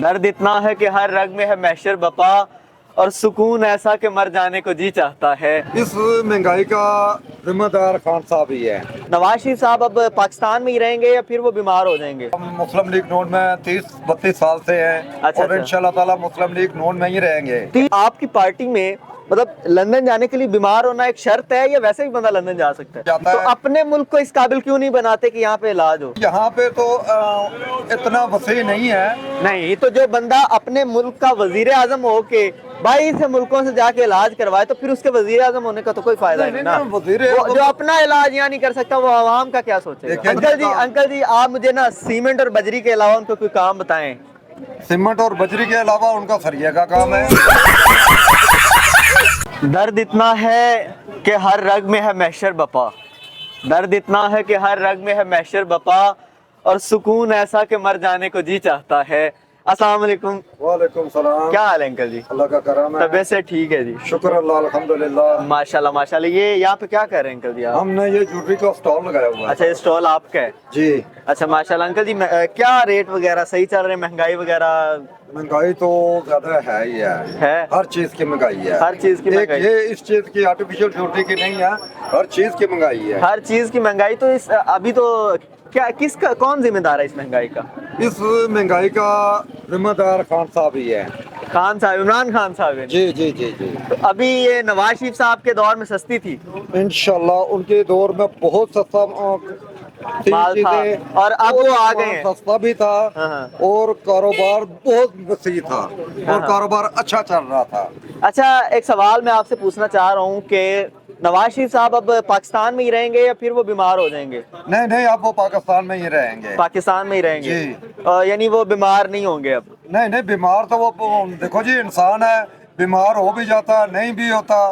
درد اتنا ہے کہ ہر رگ میں ہے محشر بپا اور سکون ایسا کہ مر جانے کو جی چاہتا ہے۔ اس مہنگائی کا ذمہ دار خان صاحب ہی ہے۔ نواز شریف صاحب اب پاکستان میں ہی رہیں گے یا پھر وہ بیمار ہو جائیں گے؟ ہم مسلم لیگ نون میں 30-32 سال سے ہیں اچھا اور انشاءاللہ تعالی مسلم لیگ نون میں ہی رہیں گے۔ آپ کی پارٹی میں مطلب لندن جانے کے لیے بیمار ہونا ایک شرط ہے یا ویسے بھی بندہ لندن جا سکتا ہے؟ جاتا تو ہے۔ اپنے ملک کو اس قابل کیوں نہیں بناتے کہ یہاں پہ علاج ہو؟ یہاں پہ تو اتنا وسیع نہیں ہے۔ نہیں تو جو بندہ اپنے ملک کا وزیر اعظم ہو کے باہر سے ملکوں سے جا کے علاج کروائے تو پھر اس کے وزیر اعظم ہونے کا تو کوئی فائدہ نہیں نا۔ وزیر جو اپنا علاج یہاں نہیں کر سکتا وہ عوام کا کیا سوچے گا؟ انکل جی آپ مجھے نا سیمنٹ اور بجری کے علاوہ ان کو کوئی کام بتائیں۔ سیمنٹ اور بجری کے علاوہ ان کا سریے کا کام ہے۔ درد اتنا ہے کہ ہر رگ میں ہے محشر بپا، درد اتنا ہے کہ ہر رگ میں ہے محشر بپا اور سکون ایسا کہ مر جانے کو جی چاہتا ہے۔ السلام علیکم۔ وعلیکم السلام۔ کیا حال ہے انکل جی؟ اللہ کا کرم ہے۔ طبیعت سے ٹھیک ہے جی؟ شکر اللہ الحمدللہ۔ ماشاءاللہ ماشاءاللہ۔ یہ یہاں پہ کیا کر رہے ہیں انکل جی آپ؟ ہم نے یہ جوتری کا اسٹال لگایا ہوا ہے۔ اچھا یہ اسٹال آپ کا ہے؟ جی۔ اچھا ماشاءاللہ۔ انکل جی کیا ریٹ وغیرہ صحیح چل رہے ہیں؟ مہنگائی وغیرہ مہنگائی تو زیادہ ہے ہی ہے، ہر چیز کی مہنگائی ہے۔ ہر چیز کی مہنگائی، یہ اس چیز کی آرٹیفیشل جوتری کی نہیں ہے، ہر چیز کی مہنگائی ہے۔ ہر چیز کی مہنگائی۔ تو اس ابھی تو کیا کس کا کون ذمہ دار ہے اس مہنگائی کا؟ اس مہنگائی کا ذمہ دار خان صاحب ہی ہے۔ خان صاحب، عمران خان صاحب ہیں؟ جی جی جی جی۔ تو ابھی یہ نواز شریف صاحب کے دور میں سستی تھی انشاءاللہ ان کے دور میں بہت سستا مال تھا اور اب وہ آ گئے ہیں۔ سستا بھی تھا اور کاروبار بہت وسیع تھا اور کاروبار اچھا چل رہا تھا۔ اچھا ایک سوال میں آپ سے پوچھنا چاہ رہا ہوں کہ نواز شریف صاحب اب پاکستان میں ہی رہیں گے یا پھر وہ بیمار ہو جائیں گے؟ نہیں اب وہ پاکستان میں ہی رہیں گے۔ پاکستان میں ہی رہیں گے جی۔ یعنی وہ بیمار نہیں ہوں گے اب؟ نہیں بیمار تو وہ دیکھو جی انسان ہے، بیمار ہو بھی جاتا نہیں بھی ہوتا۔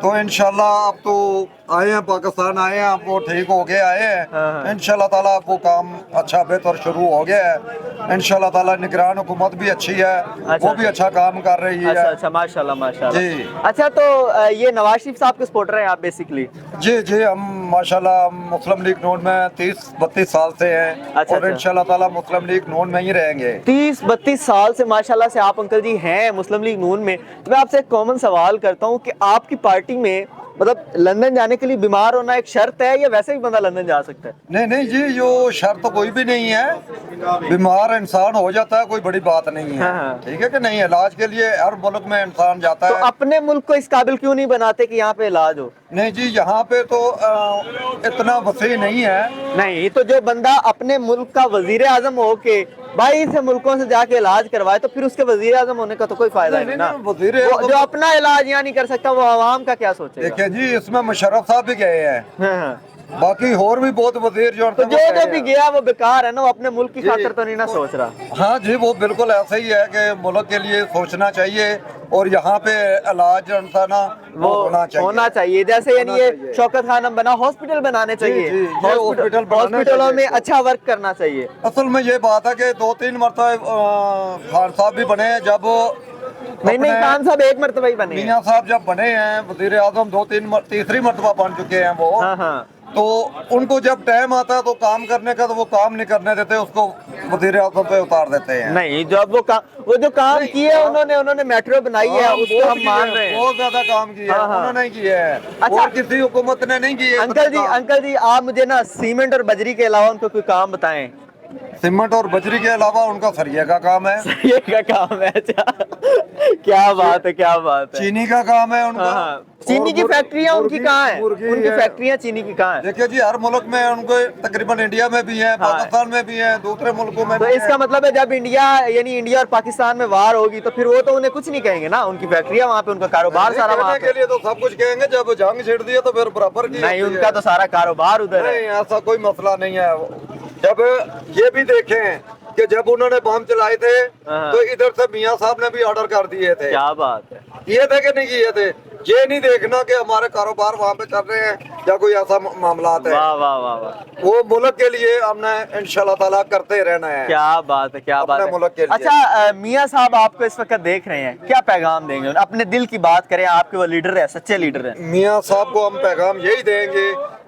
تو انشاءاللہ اب تو آئے ہیں پاکستان، آئے ہیں اب وہ ٹھیک ہو گئے آئے ہیں انشاءاللہ تعالیٰ اب وہ کام اچھا بہتر شروع ہو گیا ہے انشاءاللہ تعالیٰ۔ نگران حکومت بھی اچھی ہے، وہ بھی اچھا کام کر رہی ہے۔ اچھا ماشاءاللہ ماشاءاللہ۔ جی۔ اچھا تو یہ نواز شریف صاحب کے سپورٹر ہیں آپ بیسیکلی؟ جی ہم ماشاءاللہ مسلم لیگ نون میں 30-32 سال سے ہیں اور انشاءاللہ تعالیٰ مسلم لیگ نون میں ہی رہیں گے۔ 30-32 سال سے ماشاءاللہ سے آپ انکل جی ہیں مسلم لیگ نون میں۔ تو میں آپ سے ایک کامن سوال کرتا ہوں کہ آپ کی پارٹی میں مطلب لندن جانے کے لیے بیمار ہونا ایک شرط ہے یا ویسے بھی بندہ لندن جا سکتا ہے؟ نہیں جی یہ شرط کوئی بھی نہیں ہے، بیمار انسان ہو جاتا ہے کوئی بڑی بات نہیں ہے، ٹھیک ہے کہ نہیں؟ علاج کے لیے ہر ملک میں انسان جاتا ہے۔ تو اپنے ملک کو اس قابل کیوں نہیں بناتے کہ یہاں پہ علاج ہو؟ نہیں جی یہاں پہ تو اتنا وسیع نہیں ہے۔ نہیں تو جو بندہ اپنے ملک کا وزیر اعظم ہو کے باہر سے ملکوں سے جا کے علاج کروائے تو پھر اس کے وزیر اعظم ہونے کا تو کوئی فائدہ نہیں نا۔ جو اپنا علاج یہاں نہیں کر سکتا وہ عوام کا کیا سوچے گا؟ دیکھیں جی اس میں مشرف صاحب بھی گئے ہیں، باقی اور بھی بہت وزیر جو بھی گیا وہ بیکار ہے نا، وہ اپنے ملک کی خاطر تو نہیں نہ سوچ رہا۔ ہاں جی وہ بالکل ایسا ہی ہے کہ ملک کے لیے سوچنا چاہیے اور یہاں پہ علاج نا وہ ہونا چاہیے۔ جیسے یعنی یہ شوکت خانم بنا ہاسپٹل بنانے چاہیے، ہاسپٹلوں میں اچھا ورک کرنا چاہیے۔ اصل میں یہ بات ہے کہ 2-3 مرتبہ خان صاحب بھی بنے ہیں، جب نہیں خان صاحب ایک مرتبہ ہی بنے ہیں۔ میاں صاحب جب بنے ہیں وزیر اعظم 2-3 مرتبہ بن چکے ہیں وہ، تو ان کو جب ٹائم آتا ہے تو کام کرنے کا تو وہ کام نہیں کرنے دیتے، اس کو وزیر اعظم پہ اتار دیتے ہیں۔ نہیں جب وہ جو کام کیے انہوں نے میٹرو بنائی ہے اس کو ہم مان رہے ہیں، بہت زیادہ کام کیا ہے انہوں نے کیا ہے اور کسی حکومت نے نہیں کیا۔ انکل جی آپ مجھے نا سیمنٹ اور بجری کے علاوہ ان کو کوئی کام بتائیں۔ سیمنٹ اور بجری کے علاوہ ان کا سریے کا کام ہے۔ سریے کا کام ہے؟ اچھا کیا بات ہے کیا بات ہے۔ چینی کا کام ہے ان کا، چینی کی فیکٹریاں ان کی کہاں ہیں؟ ان کی فیکٹریاں چینی کی کہاں ہیں؟ دیکھیے جی ہر ملک میں ان کو تقریباً انڈیا میں بھی ہیں، پاکستان میں بھی ہیں، دوسرے ملکوں میں تو بھی ہیں۔ اس کا مطلب ہے جب انڈیا اور پاکستان میں وار ہوگی تو پھر وہ تو انہیں کچھ نہیں کہیں گے نا، ان کی فیکٹریاں وہاں پہ، ان کا کاروبار سارا وہاں پہ۔ کے لیے تو سب کچھ کہیں گے، جب جنگ چھڑ دیا تو پھر برابر کی۔ نہیں ان کا تو سارا کاروبار ادھر ہے۔ نہیں ایسا کوئی مسئلہ نہیں ہے۔ جب یہ بھی دیکھیں کہ جب انہوں نے بم چلائے تھے تو ادھر سے میاں صاحب نے بھی آرڈر کر دیے تھے۔ کیا بات ہے۔ یہ تھے کہ نہیں کیے تھے؟ یہ نہیں دیکھنا کہ ہمارے کاروبار وہاں پہ چل رہے ہیں یا کوئی ایسا معاملات ہے۔ واہ واہ واہ واہ۔ وہ ملک کے لیے ہم نے انشاءاللہ تعالیٰ کرتے رہنا ہے۔ کیا بات ہے کیا بات اپنے ملک کے ہے۔ لیے۔ اچھا میاں صاحب آپ کو اس وقت دیکھ رہے ہیں، کیا پیغام دیں گے؟ اپنے دل کی بات کریں، آپ کے وہ لیڈر ہے، سچے لیڈر ہیں۔ میاں صاحب کو ہم پیغام یہی دیں گے